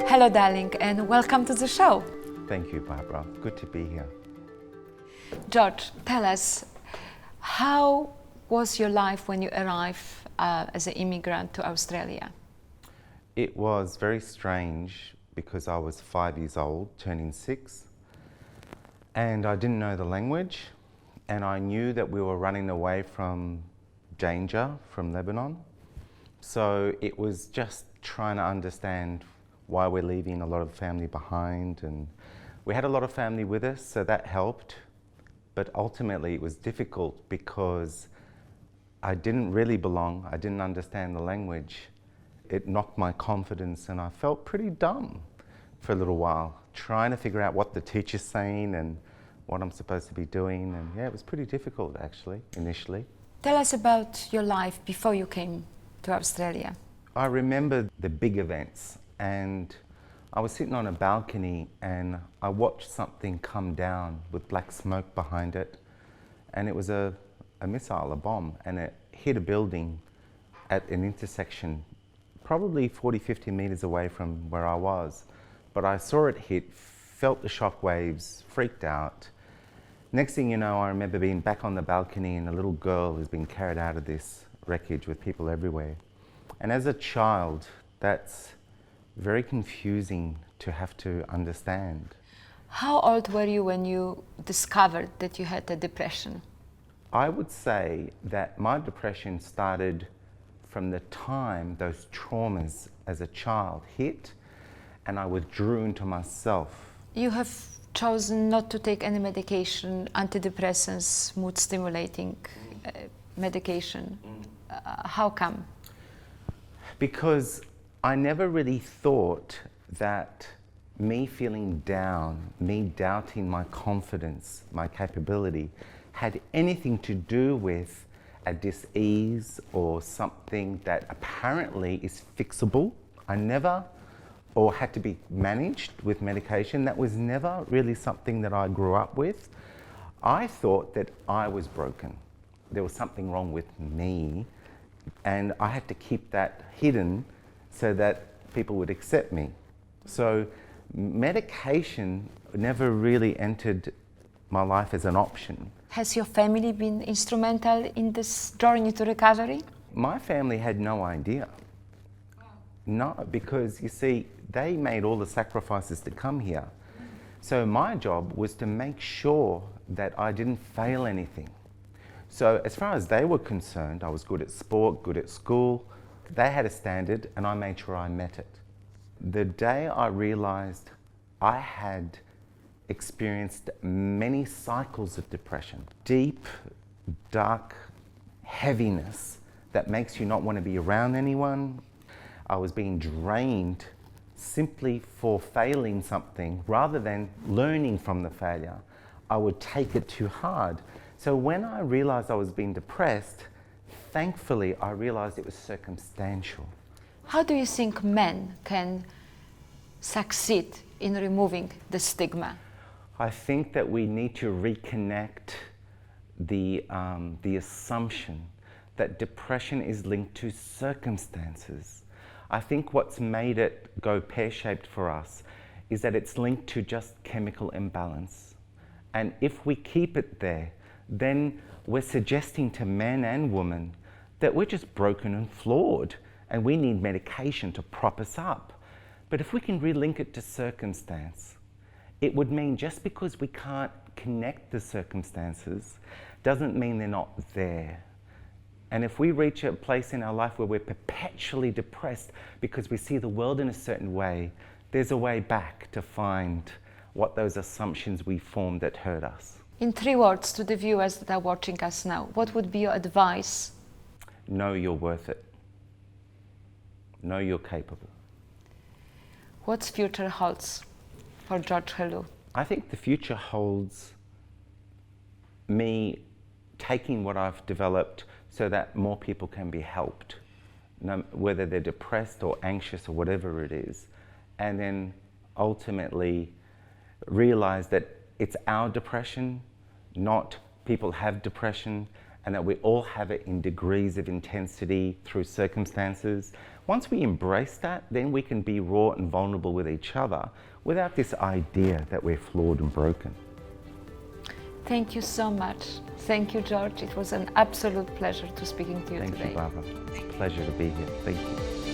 Hello, darling, and welcome to the show. Thank you, Barbara. Good to be here. George, tell us, how was your life when you arrived as an immigrant to Australia? It was very strange because I was 5 years old, turning 6, and I didn't know the language, and I knew that we were running away from danger from Lebanon. So it was just trying to understand why we're leaving a lot of family behind, and we had a lot of family with us, so that helped. But ultimately it was difficult because I didn't really belong, I didn't understand the language. It knocked my confidence and I felt pretty dumb for a little while, trying to figure out what the teacher's saying and what I'm supposed to be doing, and yeah, it was pretty difficult actually, initially. Tell us about your life before you came to Australia. I remember the big events, and I was sitting on a balcony and I watched something come down with black smoke behind it, and it was a missile, a bomb, and it hit a building at an intersection probably 40-50 meters away from where I was. But I saw it hit, felt the shock waves, freaked out. Next thing you know, I remember being back on the balcony and a little girl has been carried out of this wreckage with people everywhere. And as a child, that's very confusing to have to understand. How old were you when you discovered that you had a depression? I would say that my depression started from the time those traumas as a child hit, and I withdrew into myself. You have chosen not to take any medication, antidepressants, mood stimulating medication. How come? Because I never really thought that me feeling down, me doubting my confidence, my capability, had anything to do with a dis-ease or something that apparently is fixable. I never, or had to be managed with medication. That was never really something that I grew up with. I thought that I was broken. There was something wrong with me, and I had to keep that hidden so that people would accept me. So medication never really entered my life as an option. Has your family been instrumental in this journey to recovery? My family had no idea. No, because you see, they made all the sacrifices to come here. So my job was to make sure that I didn't fail anything. So as far as they were concerned, I was good at sport, good at school. They had a standard and I made sure I met it. The day I realized I had experienced many cycles of depression, deep, dark heaviness that makes you not want to be around anyone. I was being drained simply for failing something rather than learning from the failure. I would take it too hard. So when I realized I was being depressed, thankfully I realized it was circumstantial. How do you think men can succeed in removing the stigma? I think that we need to reconnect the assumption that depression is linked to circumstances. I think what's made it go pear-shaped for us is that it's linked to just chemical imbalance. And if we keep it there, then we're suggesting to men and women that we're just broken and flawed and we need medication to prop us up. But if we can relink it to circumstance, it would mean just because we can't connect the circumstances doesn't mean they're not there. And if we reach a place in our life where we're perpetually depressed because we see the world in a certain way, there's a way back to find what those assumptions we formed that hurt us. In 3 words to the viewers that are watching us now, what would be your advice? Know you're worth it. Know you're capable. What future holds for George Helou? I think the future holds me taking what I've developed so that more people can be helped, whether they're depressed or anxious or whatever it is, and then ultimately realize that it's our depression, not people have depression, and that we all have it in degrees of intensity through circumstances. Once we embrace that, then we can be raw and vulnerable with each other without this idea that we're flawed and broken. Thank you so much. Thank you, George. It was an absolute pleasure to speaking to you Thank today. you, Barbara. It's a pleasure to be here. Thank you.